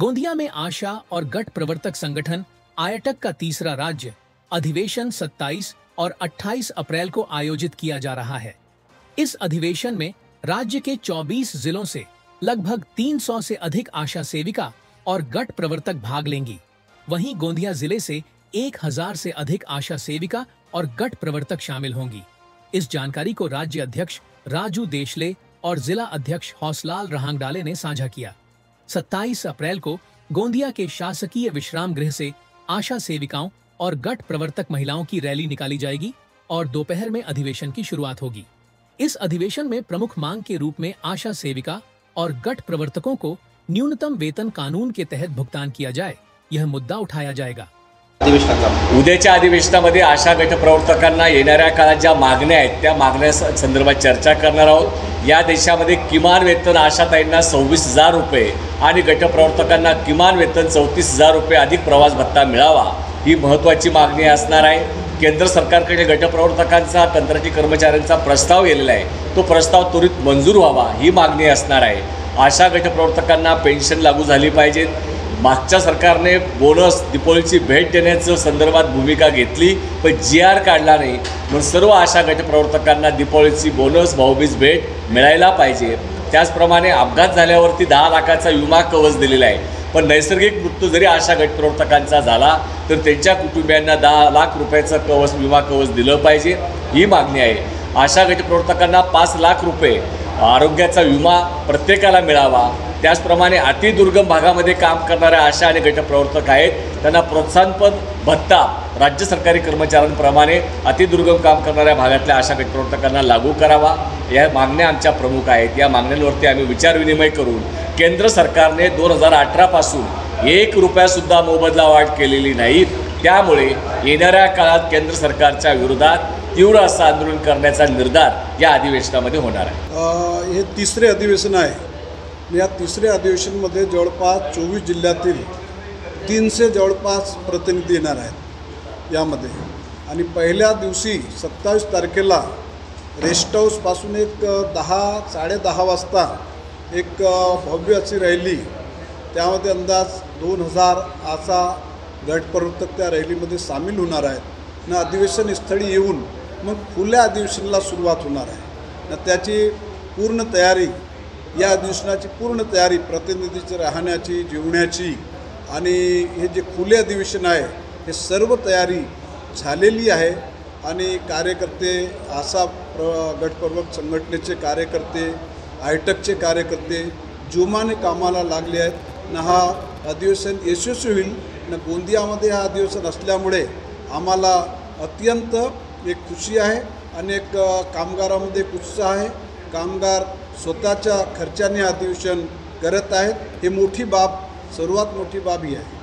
गोंदिया में आशा और गठ प्रवर्तक संगठन आयटक का तीसरा राज्य अधिवेशन 27 और 28 अप्रैल को आयोजित किया जा रहा है। इस अधिवेशन में राज्य के 24 जिलों से लगभग 300 से अधिक आशा सेविका और गठ प्रवर्तक भाग लेंगी। वहीं गोंदिया जिले से 1000 से अधिक आशा सेविका और गठ प्रवर्तक शामिल होंगी। इस जानकारी को राज्य अध्यक्ष राजू देशले और जिला अध्यक्ष हौसलाल रहांगडाले ने साझा किया। 27 अप्रैल को गोंदिया के शासकीय विश्राम गृह से आशा सेविकाओं और गठ प्रवर्तक महिलाओं की रैली निकाली जाएगी और दोपहर में अधिवेशन की शुरुआत होगी। इस अधिवेशन में प्रमुख मांग के रूप में आशा सेविका और गठ प्रवर्तकों को न्यूनतम वेतन कानून के तहत भुगतान किया जाए, यह मुद्दा उठाया जाएगा। उद्याच्या अधिवेशनामध्ये आशा गट प्रवर्तकांना येणाऱ्या काळात ज्या मागण्या आहेत त्या मागण्या संदर्भात चर्चा करणार आहोत। या देशामध्ये किमान वेतन आशाताईंना 26,000 रुपये आणि गट प्रवर्तकांना किमान वेतन 34,000 रुपये अधिक प्रवास भत्ता मिळावा ही महत्त्वाची मागणी असणार आहे। केंद्र सरकारकडे गट प्रवर्तकांचा कंत्राटी कर्मचाऱ्यांचा प्रस्ताव गेलेला आहे, तो प्रस्ताव त्वरित मंजूर व्हावा ही मागणी असणार आहे। आशा गट प्रवर्तकांना पेन्शन लागू झाली पाहिजे। मागच्या सरकारने बोनस दीपावलीची भेट देण्याचं संदर्भात भूमिका घेतली, पण GR काढला नाही। मग सर्व आशा गट प्रवर्तकांना दीपावलीची बोनस भाऊबीज भेट मिळायला पाहिजे। त्याचप्रमाणे अपघात झाल्यावरती 10 लाखाचा विमा कवच दिलेला आहे, पण नैसर्गिक मृत्यू जरी आशा गट प्रवर्तकांचा झाला तर त्यांच्या कुटुंबियांना 10 लाख रुपयाचं कवच विमा कवच दिलं पाहिजे ही मागणी आहे। आशा गट प्रवर्तकांना 5 लाख रुपये आरोग्याचा विमा प्रत्येकाला मिळावा। त्याचप्रमाणे अतिदुर्गम भागामध्ये काम करणाऱ्या आशा आणि गट प्रवर्तक आहेत, त्यांना प्रोत्साहनपद भत्ता राज्य सरकारी कर्मचाऱ्यांप्रमाणे अतिदुर्गम काम करणाऱ्या भागातल्या आशा गट प्रवर्तकांना लागू करावा। या मागण्या आमच्या प्रमुख आहेत। या मागण्यांवरती आम्ही विचारविनिमय करून केंद्र सरकारने 2018 पासून 1 रुपयासुद्धा मोबदला वाढ केलेली नाही, त्यामुळे येणाऱ्या काळात केंद्र सरकारच्या विरोधात तीव्र असं आंदोलन करण्याचा निर्धार या अधिवेशनामध्ये होणार आहे। हे तिसरे अधिवेशन आहे। या तिसऱ्या अधिवेशनमध्ये जवळपास 24 जिल्ह्यातील 300 जवळपास प्रतिनिधी येणार आहेत यामध्ये। आणि पहिल्या दिवशी 27 तारखेला रेस्ट हाऊसपासून एक 10-10:30 वाजता एक भव्य अशी रॅली, त्यामध्ये अंदाज 2000 आशा गट प्रवर्तक त्या रॅलीमध्ये सामील होणार आहेत ना। अधिवेशन स्थळी येऊन मग खुल्या अधिवेशनाला सुरुवात होणार आहे ना। त्याची पूर्ण तयारी, या अधिवेशनाची पूर्ण तयारी प्रतिनिधीची राहण्याची, जेवण्याची आणि हे जे खुले अधिवेशन आहे हे सर्व तयारी झालेली आहे। आणि कार्यकर्ते, आशा गट प्रवर्तक संघटनेचे कार्यकर्ते, आयटकचे कार्यकर्ते जोमाने कामाला लागले आहेत ना। हा अधिवेशन यशस्वी होईल ना। गोंदियामध्ये हा अधिवेशन असल्यामुळे आम्हाला अत्यंत एक खुशी आहे आणि एक कामगारामध्ये एक उत्साह आहे। कामगार स्वतःच्या खर्चाने अधिवेशन करत आहेत, हे मोठी बाब, सर्वात मोठी बाब ही आहे।